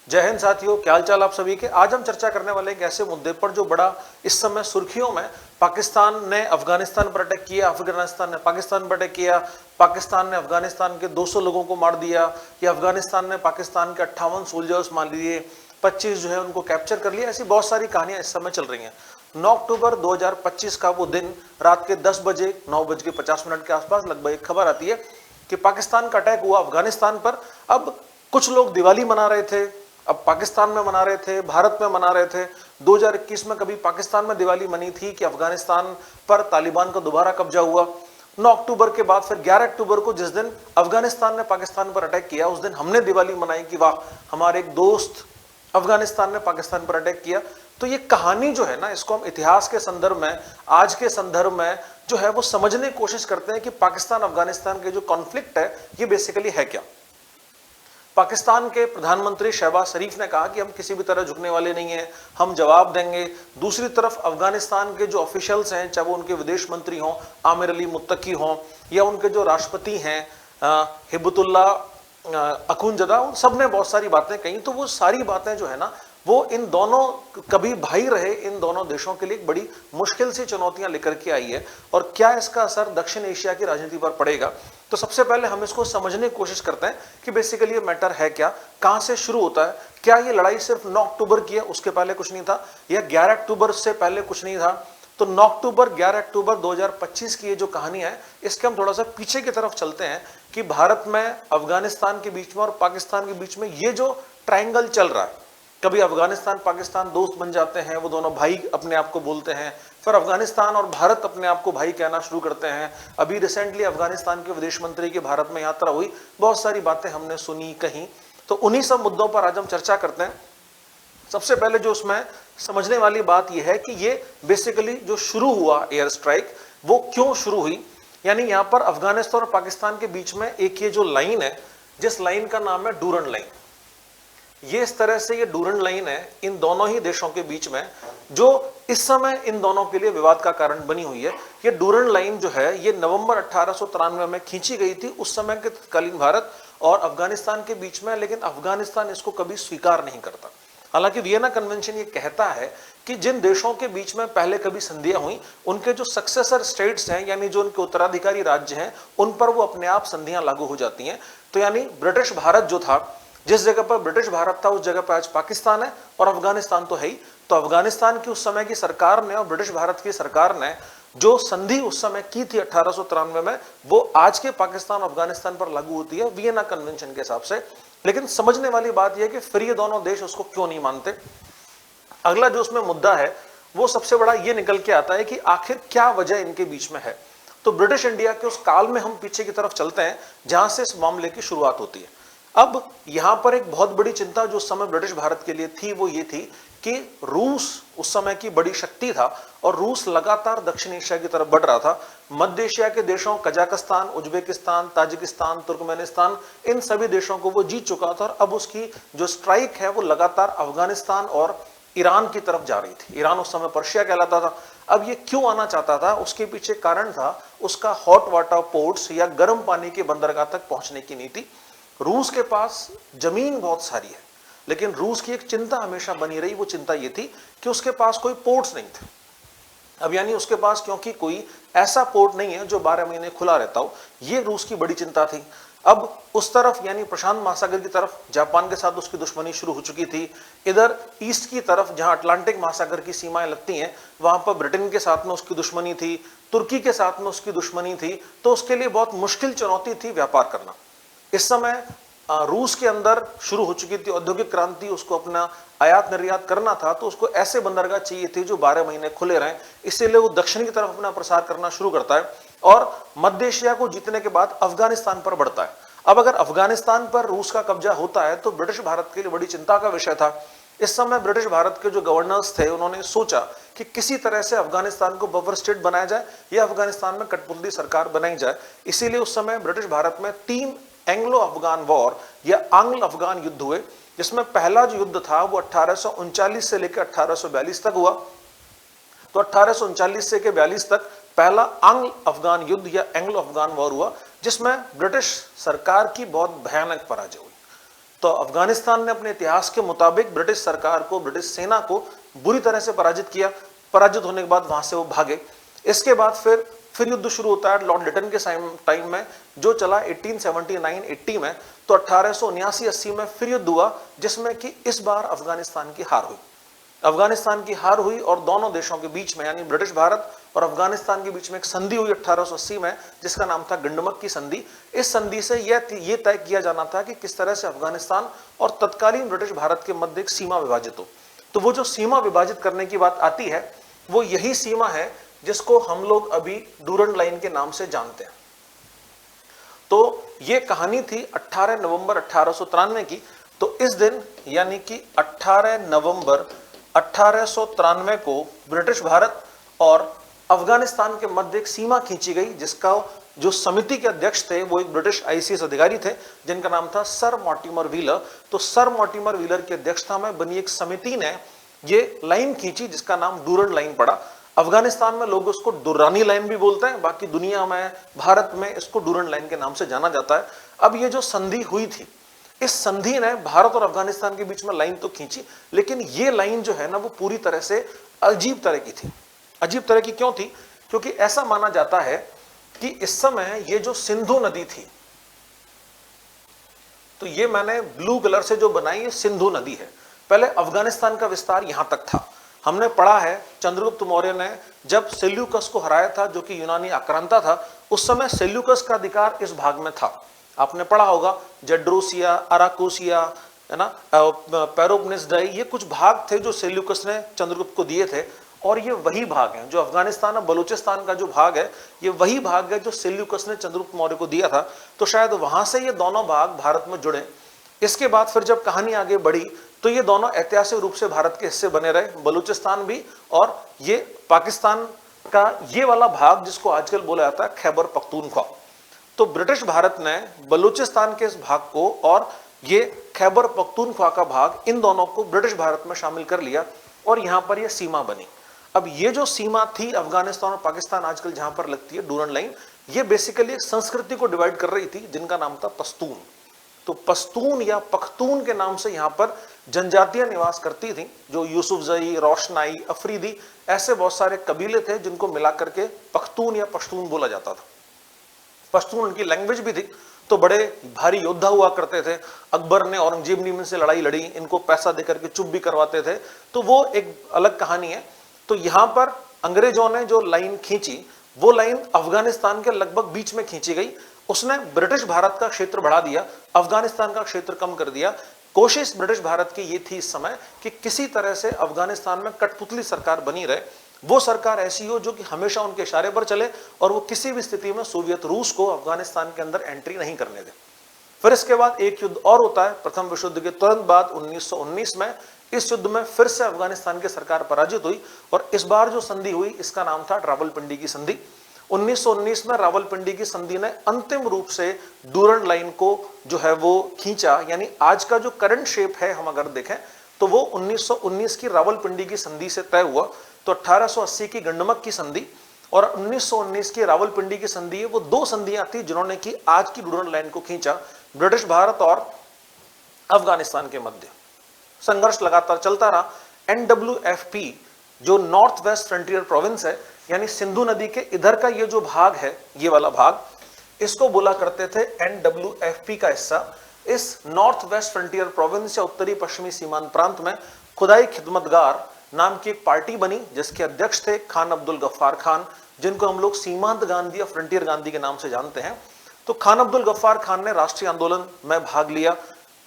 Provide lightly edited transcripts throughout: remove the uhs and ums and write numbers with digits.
जय हिंद साथियों, क्या हाल चाल आप सभी के। आज हम चर्चा करने वाले एक ऐसे मुद्दे पर जो बड़ा इस समय सुर्खियों में, पाकिस्तान ने अफगानिस्तान पर अटैक किया, अफगानिस्तान ने पाकिस्तान पर अटैक किया, पाकिस्तान ने अफगानिस्तान के 200 लोगों को मार दिया, या अफगानिस्तान ने पाकिस्तान के 58 सोल्जर्स मार लिए, 25 जो है उनको कैप्चर कर लिया। ऐसी बहुत सारी कहानियां इस समय चल रही हैं। 9 अक्टूबर 2025 का वो दिन रात के 10 बजे 9:50 के आसपास लगभग एक खबर आती है कि पाकिस्तान का अटैक हुआ अफगानिस्तान पर। अब कुछ लोग दिवाली मना रहे थे, अब पाकिस्तान में मना रहे थे, भारत में मना रहे थे। 2021 में कभी पाकिस्तान में दिवाली मनी थी कि अफगानिस्तान पर तालिबान का दोबारा कब्जा हुआ। 9 अक्टूबर के बाद फिर 11 अक्टूबर को जिस दिन अफगानिस्तान ने पाकिस्तान पर अटैक किया, उस दिन हमने दिवाली मनाई कि वाह, हमारे एक दोस्त अफगानिस्तान ने पाकिस्तान पर अटैक किया। तो ये कहानी जो है ना, इसको हम इतिहास के संदर्भ में, आज के संदर्भ में जो है वो समझने की कोशिश करते हैं कि पाकिस्तान अफगानिस्तान के जो कॉन्फ्लिक्ट है ये बेसिकली है क्या। पाकिस्तान के प्रधानमंत्री शहबाज शरीफ ने कहा कि हम किसी भी तरह झुकने वाले नहीं हैं, हम जवाब देंगे। दूसरी तरफ अफगानिस्तान के जो ऑफिशियल्स हैं, चाहे वो उनके विदेश मंत्री हों, आमिर अली मुत्तकी हों, या उनके जो राष्ट्रपति हैं हिब्बतुल्ला अखुनजदा, उन सब ने बहुत सारी बातें कही। तो वो सारी बातें जो है ना, वो इन दोनों कभी भाई रहे इन दोनों देशों के लिए बड़ी मुश्किल सी चुनौतियां लेकर के आई है। और क्या इसका असर दक्षिण एशिया की राजनीति पर पड़ेगा, तो सबसे पहले हम इसको समझने की कोशिश करते हैं कि बेसिकली ये मैटर है क्या, कहां से शुरू होता है। क्या ये लड़ाई सिर्फ 9 अक्टूबर की है, उसके पहले कुछ नहीं था, या 11 अक्टूबर से पहले कुछ नहीं था। तो 9 अक्टूबर 11 अक्टूबर 2025 की ये जो कहानी है, इसके हम थोड़ा सा पीछे की तरफ चलते हैं कि भारत में अफगानिस्तान के बीच में और पाकिस्तान के बीच में ये जो ट्रायंगल चल रहा है, कभी अफगानिस्तान पाकिस्तान दोस्त बन जाते हैं, वो दोनों भाई अपने आप को बोलते हैं, फिर अफगानिस्तान और भारत अपने आप को भाई कहना शुरू करते हैं। अभी रिसेंटली अफगानिस्तान के विदेश मंत्री की भारत में यात्रा हुई, बहुत सारी बातें हमने सुनी कहीं। तो उन्हीं सब मुद्दों पर आज हम चर्चा करते हैं। सबसे पहले जो उसमें समझने वाली बात यह है कि ये बेसिकली जो शुरू हुआ एयर स्ट्राइक, वो क्यों शुरू हुई। यानी यहां पर अफगानिस्तान और पाकिस्तान के बीच में एक ये जो लाइन है, जिस लाइन का नाम है डूरन लाइन, ये इस तरह से ये डूरन लाइन है इन दोनों ही देशों के बीच में, जो इस समय इन दोनों के लिए विवाद का कारण बनी हुई है। ये डूरन लाइन जो है ये नवंबर 1893 में खींची गई थी, उस समय के तत्कालीन भारत और अफगानिस्तान के बीच में, लेकिन अफगानिस्तान इसको कभी स्वीकार नहीं करता। हालांकि वियना कन्वेंशन ये कहता है कि जिन देशों के बीच में पहले कभी संधियां हुई, उनके जो सक्सेसर स्टेट्स हैं, यानी जो उनके उत्तराधिकारी राज्य हैं, उन पर वो अपने आप संधियां लागू हो जाती हैं। तो यानी ब्रिटिश भारत जो था, जिस जगह पर ब्रिटिश भारत था उस जगह पर आज पाकिस्तान है, और अफगानिस्तान तो है ही। तो अफगानिस्तान की उस समय की सरकार ने और ब्रिटिश भारत की सरकार ने जो संधि उस समय की थी 1893 में, वो आज के पाकिस्तान अफगानिस्तान पर लागू होती है वियना कन्वेंशन के हिसाब से। लेकिन समझने वाली बात यह है कि फिर ये दोनों देश उसको क्यों नहीं मानते। अगला जो उसमें मुद्दा है वो सबसे बड़ा ये निकल के आता है कि आखिर क्या वजह इनके बीच में है। तो ब्रिटिश इंडिया के उस काल में हम पीछे की तरफ चलते हैं जहां से इस मामले की शुरुआत होती है। अब यहां पर एक बहुत बड़ी चिंता जो उस समय ब्रिटिश भारत के लिए थी, वो ये थी कि रूस उस समय की बड़ी शक्ति था, और रूस लगातार दक्षिण एशिया की तरफ बढ़ रहा था। मध्य एशिया के देशों कजाकिस्तान, उज्बेकिस्तान, ताजिकिस्तान, तुर्कमेनिस्तान, इन सभी देशों को वो जीत चुका था, और अब उसकी जो स्ट्राइक है वो लगातार अफगानिस्तान और ईरान की तरफ जा रही थी। ईरान उस समय पर्शिया कहलाता था। अब ये क्यों आना चाहता था, उसके पीछे कारण था उसका हॉट वाटर पोर्ट्स या गर्म पानी के बंदरगाह तक पहुंचने की नीति। रूस के पास जमीन बहुत सारी है, लेकिन रूस की एक चिंता हमेशा बनी रही, वो चिंता ये थी कि उसके पास कोई पोर्ट्स नहीं थे। अब यानी उसके पास क्योंकि कोई ऐसा पोर्ट नहीं है जो 12 महीने खुला रहता हो, ये रूस की बड़ी चिंता थी। अब उस तरफ यानी प्रशांत महासागर की तरफ जापान के साथ उसकी दुश्मनी शुरू हो चुकी थी। इधर ईस्ट की तरफ जहां अटलांटिक महासागर की सीमाएं लगती हैं, वहां पर ब्रिटेन के साथ में उसकी दुश्मनी थी, तुर्की के साथ में उसकी दुश्मनी थी। तो उसके लिए बहुत मुश्किल चुनौती थी व्यापार करना। इस समय रूस के अंदर शुरू हो चुकी थी औद्योगिक क्रांति, उसको अपना आयात निर्यात करना था, तो उसको ऐसे बंदरगाह चाहिए थे जो 12 महीने खुले रहें। इसीलिए वो दक्षिण की तरफ अपना प्रसार करना शुरू करता है और मध्य एशिया को जीतने के बाद अफगानिस्तान पर बढ़ता है। अब अगर अफगानिस्तान पर रूस का कब्जा होता है तो ब्रिटिश भारत के लिए बड़ी चिंता का विषय था। इस समय ब्रिटिश भारत के जो गवर्नर्स थे, उन्होंने सोचा कि किसी तरह से अफगानिस्तान को बफर स्टेट बनाया जाए या अफगानिस्तान में कठपुतली सरकार बनाई जाए। इसीलिए उस समय ब्रिटिश भारत में 3 एंग्लो अफगान वॉर या आंग्ल अफगान युद्ध हुए, जिसमें पहला जो युद्ध था वो 1839 से लेकर 1842 तक हुआ। तो 1839 से 42 तक पहला आंग्ल अफगान युद्ध या एंग्लो अफगान वॉर हुआ, जिसमें ब्रिटिश सरकार की बहुत भयानक पराजय हुई। तो अफगानिस्तान ने अपने इतिहास के मुताबिक ब्रिटिश सरकार को, ब्रिटिश सेना को बुरी तरह से पराजित किया। पराजित होने के बाद वहां से वो भागे। इसके बाद फिर युद्ध शुरू होता है लॉर्ड लिटन के टाइम में, जो चला 1879-80 में। तो 1879-80 में फिर युद्ध हुआ, जिसमें कि इस बार अफगानिस्तान की हार हुई। अफगानिस्तान की हार हुई और दोनों देशों के बीच में, यानी ब्रिटिश भारत और अफगानिस्तान के बीच में एक संधि हुई 1880 में, जिसका नाम था गंडमक की संधि। इस संधि से यह तय किया जाना था कि किस तरह से अफगानिस्तान और तत्कालीन ब्रिटिश भारत के मध्य एक सीमा विभाजित हो। तो वो जो सीमा विभाजित करने की बात आती है, वो यही सीमा है जिसको हम लोग अभी डूरंड लाइन के नाम से जानते हैं। तो ये कहानी थी 18 नवंबर 1893 की। तो इस दिन यानी कि 18 नवंबर 1893 को ब्रिटिश भारत और अफगानिस्तान के मध्य एक सीमा खींची गई, जिसका जो समिति के अध्यक्ष थे वो एक ब्रिटिश आईसीएस अधिकारी थे, जिनका नाम था सर मॉर्टिमर व्हीलर। तो सर मॉर्टिमर व्हीलर की अध्यक्षता में बनी एक समिति ने ये लाइन खींची, जिसका नाम डूरंड लाइन पड़ा। अफगानिस्तान में लोग उसको दुर्रानी लाइन भी बोलते हैं, बाकी दुनिया में, भारत में इसको डूरंड लाइन के नाम से जाना जाता है। अब ये जो संधि हुई थी, इस संधि ने भारत और अफगानिस्तान के बीच में लाइन तो खींची, लेकिन ये लाइन जो है ना, वो पूरी तरह से अजीब तरह की थी। अजीब तरह की क्यों थी? क्योंकि ऐसा माना जाता है कि इस समय ये जो सिंधु नदी थी, तो ये मैंने ब्लू कलर से जो बनाई, ये सिंधु नदी है। पहले अफगानिस्तान का विस्तार यहां तक था। हमने पढ़ा है चंद्रगुप्त मौर्य ने जब सेल्यूकस को हराया था, जो कि यूनानी आक्रांता था, उस समय सेल्यूकस का अधिकार इस भाग में था। आपने पढ़ा होगा जेड्रोसिया, अराकोसिया, है ना, पेरोपनिसडाई, ये कुछ भाग थे जो सेल्यूकस ने चंद्रगुप्त को दिए थे। और ये वही भाग हैं जो अफगानिस्तान और बलूचिस्तान का जो भाग है, ये वही भाग है जो सेल्यूकस ने चंद्रगुप्त मौर्य को दिया था। तो शायद वहां से ये दोनों भाग भारत में जुड़े। इसके बाद फिर जब कहानी आगे बढ़ी, तो ये दोनों ऐतिहासिक रूप से भारत के हिस्से बने रहे, बलूचिस्तान भी और ये पाकिस्तान का ये वाला भाग जिसको आजकल बोला जाता है खैबर पख्तूनख्वा। तो ब्रिटिश भारत ने बलूचिस्तान के इस भाग को और ये खैबर पख्तूनख्वा का भाग, इन दोनों को ब्रिटिश भारत में शामिल कर लिया और यहां पर यह सीमा बनी। अब ये जो सीमा थी अफगानिस्तान और पाकिस्तान आजकल जहां पर लगती है डूरंड लाइन, ये बेसिकली एक संस्कृति को डिवाइड कर रही थी, जिनका नाम था पश्तून। तो पश्तून या पख्तून के नाम से यहां पर जनजातियां निवास करती थी, जो यूसुफजई, रोशनाई, अफरीदी, ऐसे बहुत सारे कबीले थे जिनको मिलाकर के पख्तून या पश्तून बोला जाता था। पश्तून उनकी लैंग्वेज भी थी। तो बड़े भारी योद्धा हुआ करते थे। अकबर ने औरंगजेब ने इनसे लड़ाई लड़ी, इनको पैसा देकर के चुप भी करवाते थे। तो वो एक अलग कहानी है। तो यहां पर अंग्रेजों ने जो लाइन खींची, वो लाइन अफगानिस्तान के लगभग बीच में खींची गई। उसने ब्रिटिश भारत का क्षेत्र बढ़ा दिया, अफगानिस्तान का क्षेत्र कम कर दिया। कोशिश ब्रिटिश भारत की ये थी इस समय कि किसी तरह से अफगानिस्तान में कठपुतली सरकार बनी रहे, वो सरकार ऐसी हो जो कि हमेशा उनके इशारे पर चले और वो किसी भी स्थिति में सोवियत रूस को अफगानिस्तान के अंदर एंट्री नहीं करने दे। फिर इसके बाद एक युद्ध और होता है प्रथम विश्व युद्ध के तुरंत बाद 1919 में। इस युद्ध में फिर से अफगानिस्तान की सरकार पराजित हुई और इस बार जो संधि हुई, इसका नाम था रावलपिंडी की संधि। 1919 में रावलपिंडी की संधि ने अंतिम रूप से डूरंड लाइन को जो है वो खींचा। यानी आज का जो करंट शेप है, हम अगर देखें तो वो 1919 की रावलपिंडी की संधि से तय हुआ। तो 1880 की गंडमक की संधि और 1919 की रावलपिंडी की संधि, वो दो संधियां थी जिन्होंने की आज की डूरंड लाइन को खींचा। ब्रिटिश भारत और अफगानिस्तान के मध्य संघर्ष लगातार चलता रहा। NWFP जो नॉर्थ वेस्ट फ्रंटियर प्रोविंस है, यानी सिंधु नदी के इधर का ये जो भाग है, ये वाला भाग, इसको बोला करते थे NWFP का हिस्सा। इस नॉर्थ वेस्ट फ्रंटियर प्रोविंस या उत्तरी पश्चिमी सीमांत प्रांत में खुदाई खिदमतगार नाम की एक पार्टी बनी, जिसके अध्यक्ष थे खान अब्दुल गफ्फार खान, जिनको हम लोग सीमांत गांधी या फ्रंटियर गांधी के नाम से जानते हैं। तो खान अब्दुल गफ्फार खान ने राष्ट्रीय आंदोलन में भाग लिया,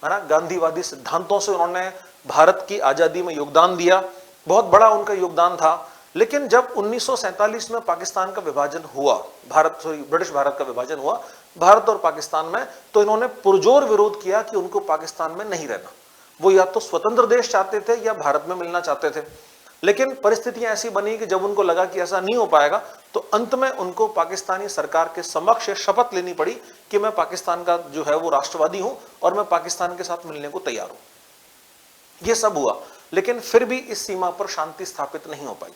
है ना। गांधीवादी सिद्धांतों से उन्होंने भारत की आजादी में योगदान दिया, बहुत बड़ा उनका योगदान था। लेकिन जब 1947 में पाकिस्तान का विभाजन हुआ, ब्रिटिश भारत का विभाजन हुआ भारत और पाकिस्तान में, तो इन्होंने पुरजोर विरोध किया कि उनको पाकिस्तान में नहीं रहना। वो या तो स्वतंत्र देश चाहते थे या भारत में मिलना चाहते थे। लेकिन परिस्थितियां ऐसी बनी कि जब उनको लगा कि ऐसा नहीं हो पाएगा, तो अंत में उनको पाकिस्तानी सरकार के समक्ष शपथ लेनी पड़ी कि मैं पाकिस्तान का जो है वो राष्ट्रवादी हूं और मैं पाकिस्तान के साथ मिलने को तैयार हूं। ये सब हुआ, लेकिन फिर भी इस सीमा पर शांति स्थापित नहीं हो पाई।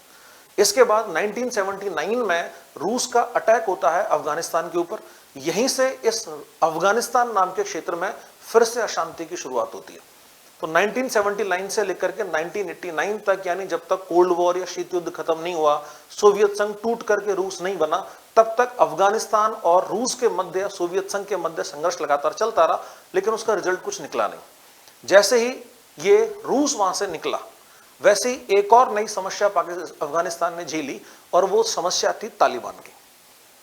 इसके बाद 1979 में रूस का अटैक होता है अफगानिस्तान के ऊपर। यहीं से इस अफगानिस्तान नाम के क्षेत्र में फिर से अशांति की शुरुआत होती है। तो 1979 से लेकर के 1989 तक, यानी जब तक कोल्ड वॉर या शीत युद्ध खत्म नहीं हुआ, सोवियत संघ टूट करके रूस नहीं बना, तब तक अफगानिस्तान और रूस के मध्य या सोवियत संघ के मध्य संघर्ष लगातार चलता रहा, लेकिन उसका रिजल्ट कुछ निकला नहीं। जैसे ही ये रूस वहां से निकला, वैसे ही एक और नई समस्या अफगानिस्तान ने झेली, और वो समस्या थी तालिबान की।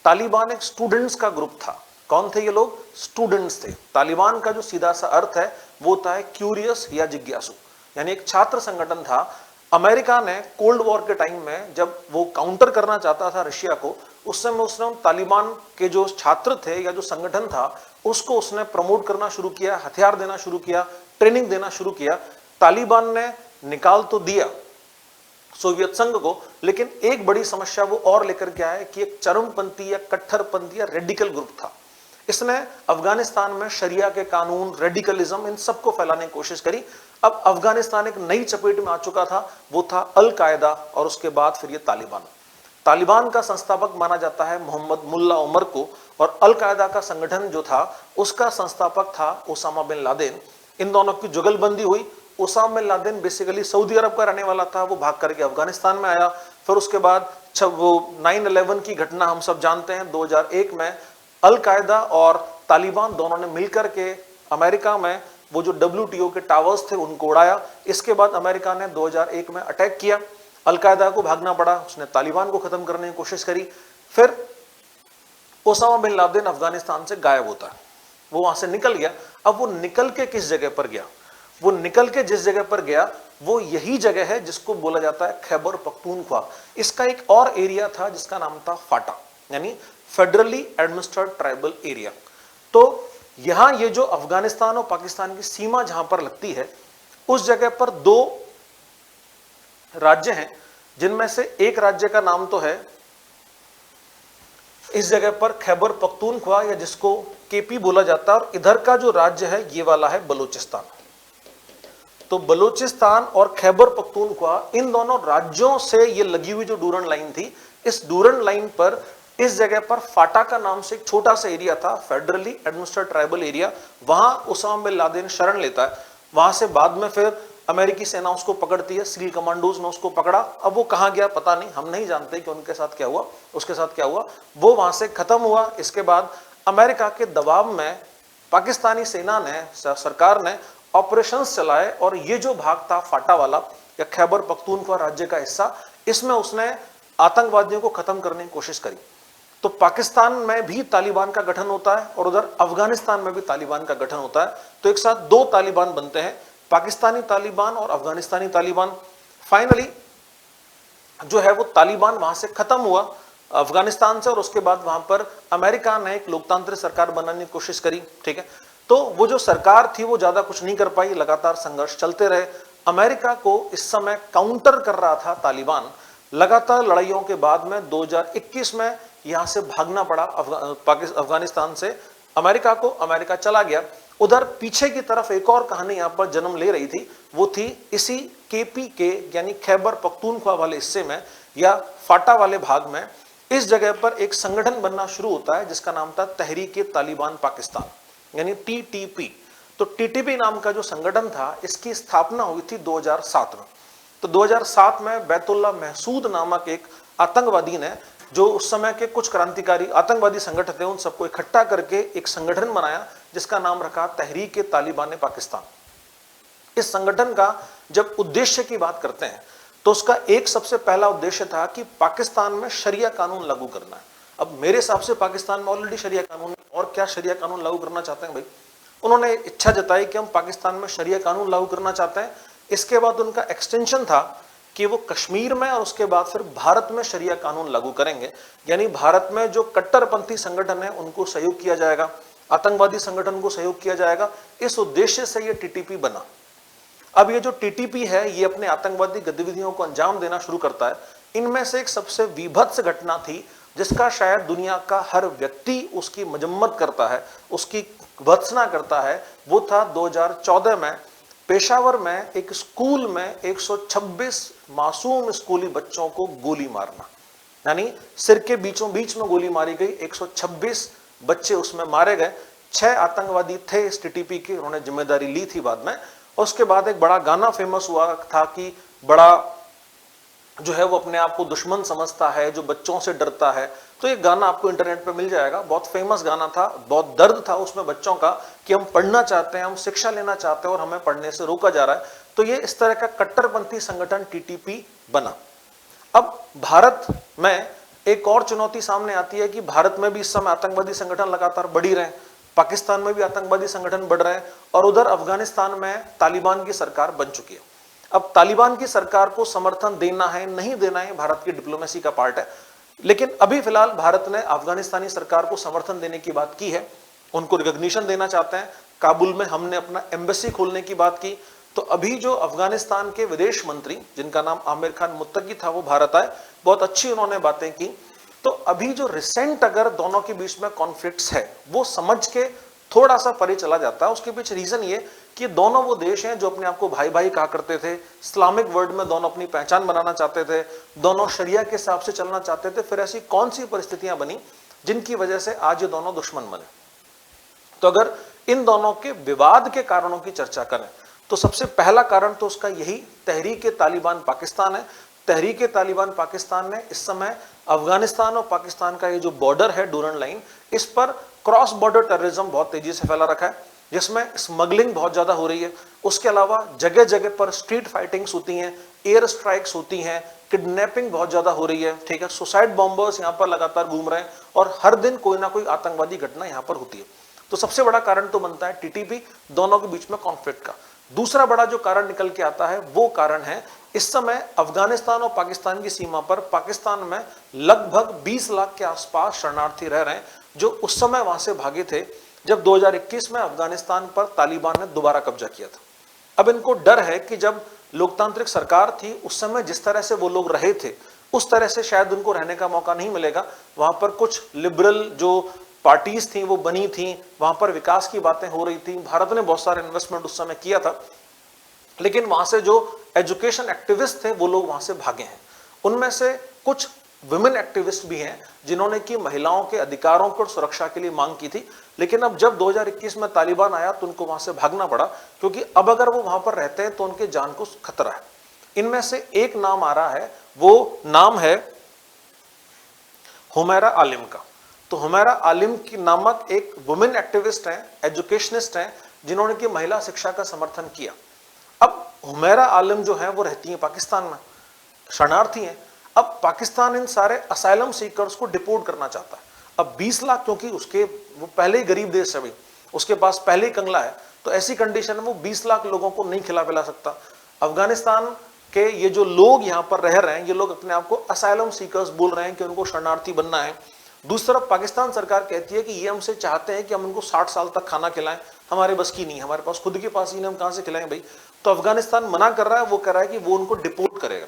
तालिबान एक स्टूडेंट्स का ग्रुप था। कौन थे ये लोग? स्टूडेंट्स थे। तालिबान का जो सीधा सा अर्थ है वो होता है क्यूरियस या जिज्ञासु, यानी एक छात्र संगठन था। अमेरिका ने कोल्ड वॉर के टाइम में जब वो काउंटर करना चाहता था रशिया को, उस समय उसने तालिबान के जो छात्र थे या जो संगठन था उसको उसने प्रमोट करना शुरू किया, हथियार देना शुरू किया, ट्रेनिंग देना शुरू किया। तालिबान ने निकाल तो दिया सोवियत संघ को, लेकिन एक बड़ी समस्या वो और लेकर के आया कि एक चरमपंथी या कट्टरपंथी या रेडिकल ग्रुप था। इसने अफगानिस्तान में शरिया के कानून, रेडिकलिज्म, इन सबको फैलाने की कोशिश करी। अब अफगानिस्तान एक नई चपेट में आ चुका था, वो था अल कायदा, और उसके बाद फिर ये तालिबान। तालिबान का संस्थापक माना जाता है मोहम्मद मुल्ला उमर को, और अल कायदा का संगठन जो था उसका संस्थापक था ओसामा बिन लादेन। इन दोनों की जुगलबंदी हुई। Osama bin Laden basically Saudi Arab का रहने वाला था, वो भाग करके अफगानिस्तान में आया। फिर उसके बाद वो 9/11 की घटना हम सब जानते हैं। 2001 में अल कायदा और तालिबान दोनों ने मिलकर के अमेरिका में वो जो WTO के टावर्स थे उनको उड़ाया। इसके बाद अमेरिका ने 2001 में अटैक किया, अल कायदा को भागना पड़ा, उसने तालिबान को खत्म करने की कोशिश करी। फिर ओसामा बिन लादेन अफगानिस्तान से गायब होता है, वो वहां से निकल गया। अब वो निकल के किस जगह पर गया? वो निकल के जिस जगह पर गया वो यही जगह है जिसको बोला जाता है खैबर पख्तूनख्वा। इसका एक और एरिया था जिसका नाम था फाटा, यानी फेडरली एडमिनिस्ट्रेटेड ट्राइबल एरिया। तो यहां ये जो अफगानिस्तान और पाकिस्तान की सीमा जहां पर लगती है, उस जगह पर दो राज्य हैं, जिनमें से एक राज्य का नाम तो है इस जगह पर खैबर पख्तूनख्वा, या जिसको केपी बोला जाता है, और इधर का जो राज्य है ये वाला है बलूचिस्तान। तो बलूचिस्तान और खैबर पख्तूनख्वा, इन दोनों राज्यों से ये लगी हुई जो डूरन लाइन थी, इस डूरन लाइन पर इस जगह पर फाटा का नाम से एक छोटा सा एरिया था, फेडरली एडमिनिस्ट्रेटेड ट्राइबल एरिया। वहां ओसामा बिन लादेन शरण लेता है। वहां से बाद में फिर अमेरिकी सेना उसको पकड़ती है, सील कमांडोज ने उसको पकड़ा। अब वो कहां गया पता नहीं, हम नहीं जानते कि उनके साथ क्या हुआ, उसके साथ क्या हुआ। वो वहां से खत्म हुआ। इसके बाद अमेरिका के दबाव में पाकिस्तानी सेना ने, सरकार ने ऑपरेशंस चलाए, और ये जो भाग था फाटा वाला या खैबर पख्तूनख्वा राज्य का हिस्सा, इसमें उसने आतंकवादियों को खत्म करने की कोशिश करी। तो पाकिस्तान में भी तालिबान का गठन होता है और उधर अफगानिस्तान में भी तालिबान का गठन होता है। तो एक साथ दो तालिबान बनते हैं, पाकिस्तानी तालिबान और अफगानिस्तानी तालिबान। फाइनली जो है वो तालिबान वहां से खत्म हुआ अफगानिस्तान से, और उसके बाद वहां पर अमेरिका ने एक लोकतांत्रिक सरकार बनाने की कोशिश करी। ठीक है, तो वो जो सरकार थी वो ज्यादा कुछ नहीं कर पाई, लगातार संघर्ष चलते रहे। अमेरिका को इस समय काउंटर कर रहा था तालिबान। लगातार लड़ाइयों के बाद में 2021 में यहां से भागना पड़ा अफगानिस्तान से अमेरिका को। अमेरिका चला गया। उधर पीछे की तरफ एक और कहानी यहां पर जन्म ले रही थी, वो थी इसी केपी के यानी खैबर पख्तूनख्वा वाले हिस्से में या फाटा वाले भाग में। इस जगह पर एक संगठन बनना शुरू होता है जिसका नाम था तहरीक-ए-तालिबान पाकिस्तान, यानी TTP। तो TTP नाम का जो संगठन था, इसकी स्थापना हुई थी 2007 में। तो 2007 में बैतुल्ला महसूद नामक एक आतंकवादी ने, जो उस समय के कुछ क्रांतिकारी आतंकवादी संगठन थे, उन सबको इकट्ठा करके एक संगठन बनाया जिसका नाम रखा तहरीक-ए-तालिबान पाकिस्तान। इस संगठन का जब उद्देश्य की बात करते हैं तो उसका एक सबसे पहला उद्देश्य था कि पाकिस्तान में शरिया कानून लागू करना है। अब मेरे हिसाब से पाकिस्तान में ऑलरेडी शरिया कानून है, और क्या शरिया कानून लागू करना चाहते हैं भाई? उन्होंने इच्छा जताई कि हम पाकिस्तान में शरिया कानून लागू करना चाहते हैं। इसके बाद उनका एक्सटेंशन था कि वो कश्मीर में और उसके बाद फिर भारत में शरिया कानून लागू करेंगे, यानी भारत में जो कट्टरपंथी संगठन है उनको सहयोग किया जाएगा, आतंकवादी संगठन को सहयोग किया जाएगा। इस उद्देश्य से ये TTP बना। अब ये जो TTP है ये अपने आतंकवादी गतिविधियों को अंजाम देना शुरू करता है। इनमें से एक सबसे विभत्स घटना थी जिसका शायद दुनिया का हर व्यक्ति उसकी मजम्मत करता है, उसकी भत्सना करता है, वो था 2014 में पेशावर में एक स्कूल में 126 मासूम स्कूली बच्चों को गोली मारना, यानी सिर के बीचों बीच में गोली मारी गई, 126 बच्चे उसमें मारे गए। 6 आतंकवादी थे इस टीटीपी के, उन्होंने जिम्मेदारी ली थी बाद में। उसके बाद एक बड़ा गाना फेमस हुआ था कि बड़ा जो है वो अपने आप को दुश्मन समझता है, जो बच्चों से डरता है। तो ये गाना आपको इंटरनेट पे मिल जाएगा, बहुत फेमस गाना था, बहुत दर्द था उसमें बच्चों का कि हम पढ़ना चाहते हैं, हम शिक्षा लेना चाहते हैं और हमें पढ़ने से रोका जा रहा है। तो ये इस तरह का कट्टरपंथी संगठन टीटीपी बना। अब भारत में एक और चुनौती सामने आती है कि भारत में भी इस समय आतंकवादी संगठन लगातार बढ़ ही रहे हैं, पाकिस्तान में भी आतंकवादी संगठन बढ़ रहे हैं और उधर अफगानिस्तान में तालिबान की सरकार बन चुकी है। अब तालिबान की सरकार को समर्थन देना है नहीं देना है भारत की डिप्लोमेसी का पार्ट है, लेकिन अभी फिलहाल भारत ने अफगानिस्तानी सरकार को समर्थन देने की बात की है, उनको रिकॉग्निशन देना चाहते हैं। काबुल में हमने अपना एम्बेसी खोलने की बात की। तो अभी जो अफगानिस्तान के विदेश मंत्री जिनका नाम आमिर खान मुत्तकी था वो भारत आए, बहुत अच्छी उन्होंने बातें की। तो अभी जो रिसेंट अगर दोनों के बीच में कॉन्फ्लिक्ट्स है वो समझ के थोड़ा सा परे चला जाता है। उसके पीछे रीजन ये कि दोनों वो देश हैं जो अपने आप को भाई भाई कहा करते थे, इस्लामिक वर्ल्ड में दोनों अपनी पहचान बनाना चाहते थे, दोनों शरिया के हिसाब से चलना चाहते थे। फिर ऐसी कौन सी परिस्थितियां बनी जिनकी वजह से आज ये दोनों दुश्मन बने? तो अगर इन दोनों के विवाद के कारणों की चर्चा करें तो सबसे पहला कारण तो उसका यही तहरीक तालिबान पाकिस्तान है। तहरीक तालिबान पाकिस्तान ने इस समय अफगानिस्तान और पाकिस्तान का ये जो बॉर्डर है, डूरन लाइन, इस पर क्रॉस बॉर्डर टेररिज्म बहुत तेजी से फैला रखा है, जिसमें स्मगलिंग बहुत ज्यादा हो रही है। उसके अलावा जगह जगह पर स्ट्रीट फाइटिंग्स होती हैं, एयर स्ट्राइक्स होती हैं, किडनैपिंग बहुत ज्यादा हो रही है, ठीक है, सुसाइड बॉम्बर्स यहाँ पर लगातार घूम रहे हैं और हर दिन कोई ना कोई आतंकवादी घटना यहाँ पर होती है। तो सबसे बड़ा कारण तो बनता है टीटीपी, दोनों के बीच में कॉन्फ्लिक्ट का। दूसरा बड़ा जो कारण निकल के आता है वो कारण है इस समय अफगानिस्तान और पाकिस्तान की सीमा पर पाकिस्तान में लगभग 20 लाख के आसपास शरणार्थी रह रहे हैं, जो उस समय वहां से भागे थे जब 2021 में अफगानिस्तान पर तालिबान ने दोबारा कब्जा किया था। अब इनको डर है कि जब लोकतांत्रिक सरकार थी उस समय जिस तरह से वो लोग रहे थे उस तरह से शायद उनको रहने का मौका नहीं मिलेगा। वहां पर कुछ लिबरल जो पार्टीज थी वो बनी थी, वहां पर विकास की बातें हो रही थी, भारत ने बहुत सारे इन्वेस्टमेंट उस समय किया था, लेकिन वहां से जो एजुकेशन एक्टिविस्ट थे वो लोग वहां से भागे हैं। उनमें से कुछ वुमेन एक्टिविस्ट भी हैं जिन्होंने कि महिलाओं के अधिकारों को सुरक्षा के लिए मांग की थी, लेकिन अब जब 2021 में तालिबान आया तो उनको वहां से भागना पड़ा, क्योंकि अब अगर वो वहां पर रहते हैं तो उनके जान को खतरा है। इनमें से एक नाम आ रहा है, वो नाम है हुमैरा आलिम का। तो हुमैरा आलिम की नामक एक वुमेन एक्टिविस्ट हैं, एजुकेशनिस्ट हैं, जिन्होंने कि महिला शिक्षा का समर्थन किया। अब हुमैरा आलिम जो है वो रहती है पाकिस्तान में, शरणार्थी हैं। अब पाकिस्तान इन सारे असाइलम सीकर्स को डिपोर्ट करना चाहता है। अब 20 लाख, क्योंकि उसके वो पहले ही गरीब देश है, उसके पास पहले ही कंगला है, तो ऐसी कंडीशन में वो 20 लाख लोगों को नहीं खिला पिला सकता। अफगानिस्तान के ये जो लोग यहाँ पर रह रहे हैं, ये लोग अपने आप को असाइलम सीकर्स बोल रहे हैं कि उनको शरणार्थी बनना है। दूसरी तरफ पाकिस्तान सरकार कहती है कि ये हमसे चाहते हैं कि हम उनको 60 साल तक खाना खिलाएं, हमारे बस की नहीं, हमारे पास खुद के पास ही हम कहां से खिलाएं भाई। तो अफगानिस्तान मना कर रहा है, वो कह रहा है कि वो उनको डिपोर्ट करेगा।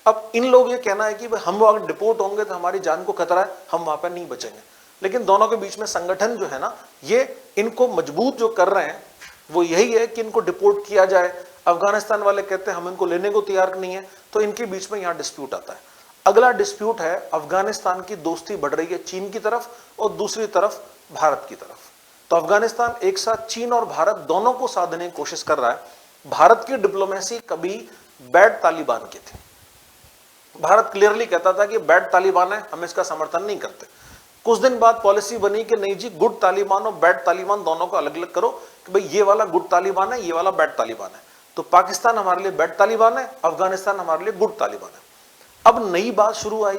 अब इन लोग ये कहना है कि हम अगर डिपोर्ट होंगे तो हमारी जान को खतरा है, हम वहां पर नहीं बचेंगे। लेकिन दोनों के बीच में संगठन जो है ना, ये इनको मजबूत जो कर रहे हैं वो यही है कि इनको डिपोर्ट किया जाए। अफगानिस्तान वाले कहते हैं हम इनको लेने को तैयार नहीं है, तो इनके बीच में यहाँ डिस्प्यूट आता है। अगला डिस्प्यूट है, अफगानिस्तान की दोस्ती बढ़ रही है चीन की तरफ और दूसरी तरफ भारत की तरफ। तो अफगानिस्तान एक साथ चीन और भारत दोनों को साधने की कोशिश कर रहा है। भारत की डिप्लोमेसी कभी बैड तालिबान की थी, भारत क्लियरली कहता था कि बैड तालिबान है, हम इसका समर्थन नहीं करते। कुछ दिन बाद पॉलिसी बनी कि नहीं जी, गुड तालिबान और बैड तालिबान दोनों को अलग अलग करो, कि भाई ये वाला गुड तालिबान है, ये वाला बैड तालिबान है। तो पाकिस्तान हमारे लिए बैड तालिबान है, अफगानिस्तान हमारे लिए गुड तालिबान है। अब नई बात शुरू आई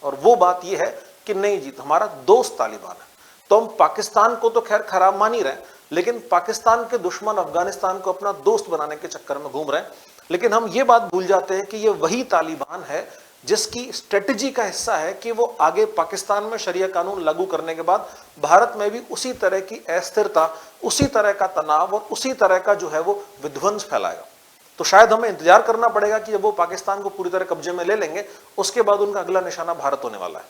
और वो बात ये है कि नहीं जी, हमारा दोस्त तालिबान है। तो हम पाकिस्तान को तो खैर खराब मान ही रहे, लेकिन पाकिस्तान के दुश्मन अफगानिस्तान को अपना दोस्त बनाने के चक्कर में घूम रहे हैं। लेकिन हम ये बात भूल जाते हैं कि ये वही तालिबान है जिसकी स्ट्रेटजी का हिस्सा है कि वो आगे पाकिस्तान में शरिया कानून लागू करने के बाद भारत में भी उसी तरह की अस्थिरता, उसी तरह का तनाव और उसी तरह का जो है वो विध्वंस फैलाएगा। तो शायद हमें इंतजार करना पड़ेगा कि जब वो पाकिस्तान को पूरी तरह कब्जे में ले लेंगे, उसके बाद उनका अगला निशाना भारत होने वाला है।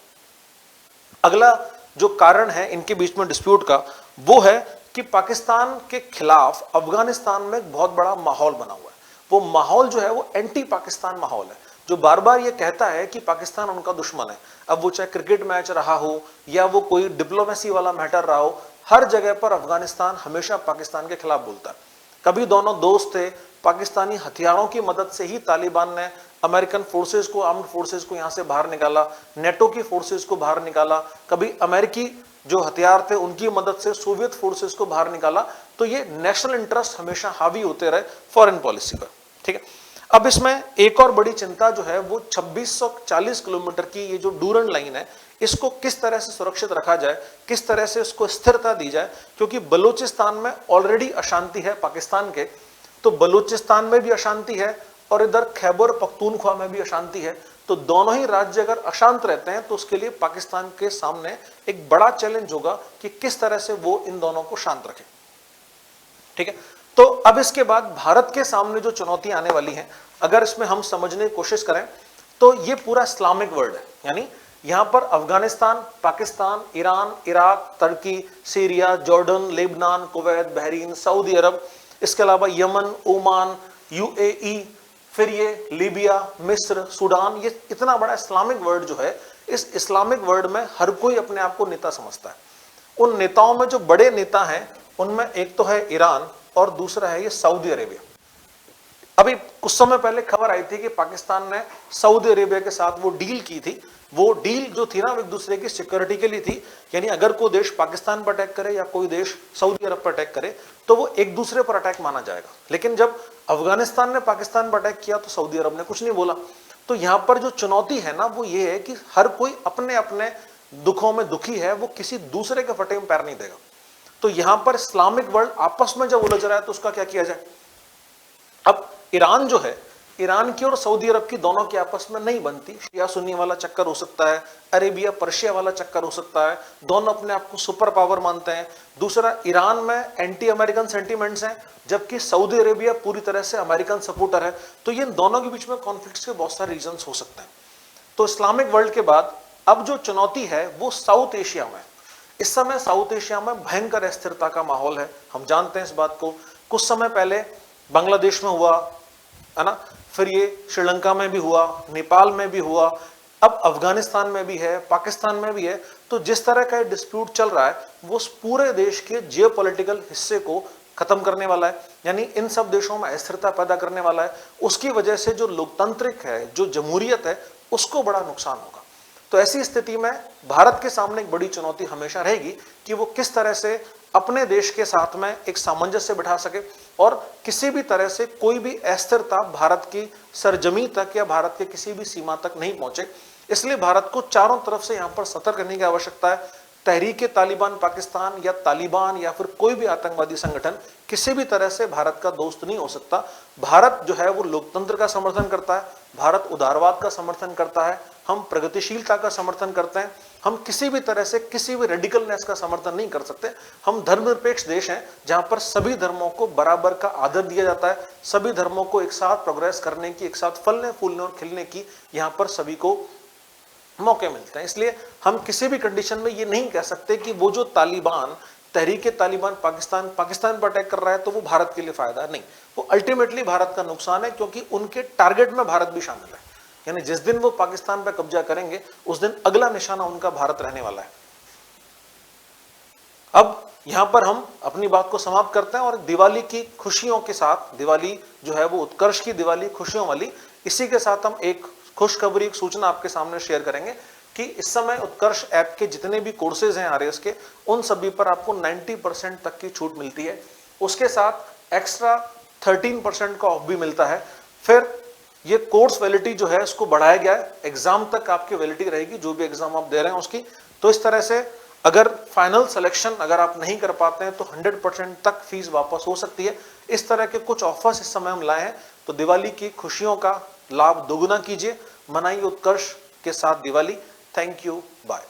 अगला जो कारण है इनके बीच में डिस्प्यूट का, वो है कि पाकिस्तान के खिलाफ अफगानिस्तान में एक बहुत बड़ा माहौल बना हुआ है। वो माहौल जो है वो एंटी पाकिस्तान माहौल है, जो बार बार ये कहता है कि पाकिस्तान उनका दुश्मन है। अब वो चाहे क्रिकेट मैच रहा हो या वो कोई डिप्लोमेसी वाला मैटर रहा हो, हर जगह पर अफगानिस्तान हमेशा पाकिस्तान के खिलाफ बोलता है। कभी दोनों दोस्त थे, पाकिस्तानी हथियारों की मदद से ही तालिबान ने अमेरिकन फोर्सेस को, आर्म्ड फोर्सेस को यहां से बाहर निकाला, नेटो की फोर्सेस को बाहर निकाला, कभी अमेरिकी जो हथियार थे उनकी मदद से सोवियत फोर्सेस को बाहर निकाला। तो ये नेशनल इंटरेस्ट हमेशा हावी होते रहे फॉरेन पॉलिसी पर, ठीक है। अब इसमें एक और बड़ी चिंता जो है वो 2640 किलोमीटर की ये जो डूरन लाइन है, इसको किस तरह से सुरक्षित रखा जाए, किस तरह से इसको स्थिरता दी जाए, क्योंकि बलूचिस्तान में ऑलरेडी अशांति है पाकिस्तान के, तो बलूचिस्तान में भी अशांति है और इधर खैबर पख्तूनख्वा में भी अशांति है। तो दोनों ही राज्य अगर अशांत रहते हैं तो उसके लिए पाकिस्तान के सामने एक बड़ा चैलेंज होगा कि किस तरह से वो इन दोनों को शांत रखे, ठीक है। तो अब इसके बाद भारत के सामने जो चुनौती आने वाली है, अगर इसमें हम समझने की कोशिश करें तो ये पूरा इस्लामिक वर्ल्ड है, यानी यहां पर Afghanistan, Pakistan, Iran, Iraq, Turkey, Syria, Jordan, Lebanon, Kuwait, Bahrain, Saudi Arab, इसके अलावा यमन, ओमान, यूएई, फिर ये लीबिया, मिस्र, सूडान, ये इतना बड़ा इस्लामिक वर्ल्ड जो है, इस इस्लामिक वर्ल्ड में हर कोई अपने आप को नेता समझता है। उन नेताओं में जो बड़े नेता हैं उनमें एक तो है ईरान और दूसरा है ये सऊदी अरेबिया। अभी कुछ समय पहले खबर आई थी कि पाकिस्तान ने सऊदी अरेबिया के साथ वो डील की थी। वो डील जो थी ना, वो एक दूसरे की सिक्योरिटी के लिए थी, यानी अगर कोई देश पाकिस्तान पर अटैक करे या कोई देश सऊदी अरब पर अटैक करे तो वो एक दूसरे पर अटैक माना जाएगा। लेकिन जब अफगानिस्तान ने पाकिस्तान पर अटैक किया तो सऊदी अरब ने कुछ नहीं बोला। तो यहां पर जो चुनौती है ना वो ये है कि हर कोई अपने अपने दुखों में दुखी है, वो किसी दूसरे के फटे में पैर नहीं देगा। तो यहां पर इस्लामिक वर्ल्ड आपस में जब उलझ रहा है तो उसका क्या किया जाए। अब ईरान जो है, ईरान की और सऊदी अरब की दोनों की आपस में नहीं बनती, शिया सुन्नी वाला चक्कर हो सकता है, अरेबिया पर्शिया वाला चक्कर हो सकता है, दोनों अपने आप को सुपर पावर मानते हैं। दूसरा, ईरान में एंटी अमेरिकन सेंटीमेंट्स हैं, जबकि सऊदी अरेबिया पूरी तरह से अमेरिकन सपोर्टर है। तो ये दोनों के बीच में कॉन्फ्लिक्ट्स के बहुत सारे रीजंस हो सकते हैं। तो इस्लामिक वर्ल्ड के बाद अब जो चुनौती है वो साउथ एशिया में। इस समय साउथ एशिया में भयंकर अस्थिरता का माहौल है, हम जानते हैं इस बात को। कुछ समय पहले बांग्लादेश में हुआ है ना, फिर ये श्रीलंका में भी हुआ, नेपाल में भी हुआ, अब अफगानिस्तान में भी है, पाकिस्तान में भी है। तो जिस तरह का डिस्प्यूट चल रहा है वो उस पूरे देश के जियोपॉलिटिकल हिस्से को खत्म करने वाला है, यानी इन सब देशों में अस्थिरता पैदा करने वाला है। उसकी वजह से जो लोकतांत्रिक है, जो जमहूरियत है, उसको बड़ा नुकसान होगा। तो ऐसी स्थिति में भारत के सामने एक बड़ी चुनौती हमेशा रहेगी कि वो किस तरह से अपने देश के साथ में एक सामंजस्य बिठा सके और किसी भी तरह से कोई भी अस्थिरता भारत की सरजमी तक या भारत के किसी भी सीमा तक नहीं पहुंचे। इसलिए भारत को चारों तरफ से यहां पर सतर्क रहने की आवश्यकता है। तहरीक तालिबान पाकिस्तान या तालिबान या फिर कोई भी आतंकवादी संगठन किसी भी तरह से भारत का दोस्त नहीं हो सकता। भारत जो है वो लोकतंत्र का समर्थन करता है, भारत उदारवाद का समर्थन करता है, हम प्रगतिशीलता का समर्थन करते हैं। हम किसी भी तरह से किसी भी रेडिकलनेस का समर्थन नहीं कर सकते। हम धर्मनिरपेक्ष देश हैं जहां पर सभी धर्मों को बराबर का आदर दिया जाता है, सभी धर्मों को एक साथ प्रोग्रेस करने की, एक साथ फलने फूलने और खिलने की यहां पर सभी को मौके मिलते हैं। इसलिए हम किसी भी कंडीशन में ये नहीं कह सकते कि वो जो तालिबान, तहरीक तालिबान पाकिस्तान पर अटैक कर रहा है तो वो भारत के लिए फायदा नहीं, वो अल्टीमेटली भारत का नुकसान है, क्योंकि उनके टारगेट में भारत भी शामिल है। यानी जिस दिन वो पाकिस्तान पर कब्जा करेंगे उस दिन अगला निशाना उनका भारत रहने वाला है। अब यहां पर हम अपनी बात को समाप्त करते हैं और दिवाली की खुशियों के साथ, दिवाली जो है वो उत्कर्ष की दिवाली, खुशियों वाली, इसी के साथ हम एक खुशखबरी, एक सूचना आपके सामने शेयर करेंगे कि इस समय उत्कर्ष ऐप के जितने भी कोर्सेज हैं आरएस के, उन सभी पर आपको 90% तक की छूट मिलती है। उसके साथ एक्स्ट्रा 13% का ऑफ भी मिलता है। फिर ये कोर्स वैलिडिटी जो है इसको बढ़ाया गया है, एग्जाम तक आपकी वैलिडिटी रहेगी, जो भी एग्जाम आप दे रहे हैं उसकी। तो इस तरह से अगर फाइनल सिलेक्शन अगर आप नहीं कर पाते हैं तो 100% तक फीस वापस हो सकती है। इस तरह के कुछ ऑफर्स इस समय हम लाए हैं। तो दिवाली की खुशियों का लाभ दोगुना कीजिए, मनाइए उत्कर्ष के साथ दिवाली। Thank you, bye.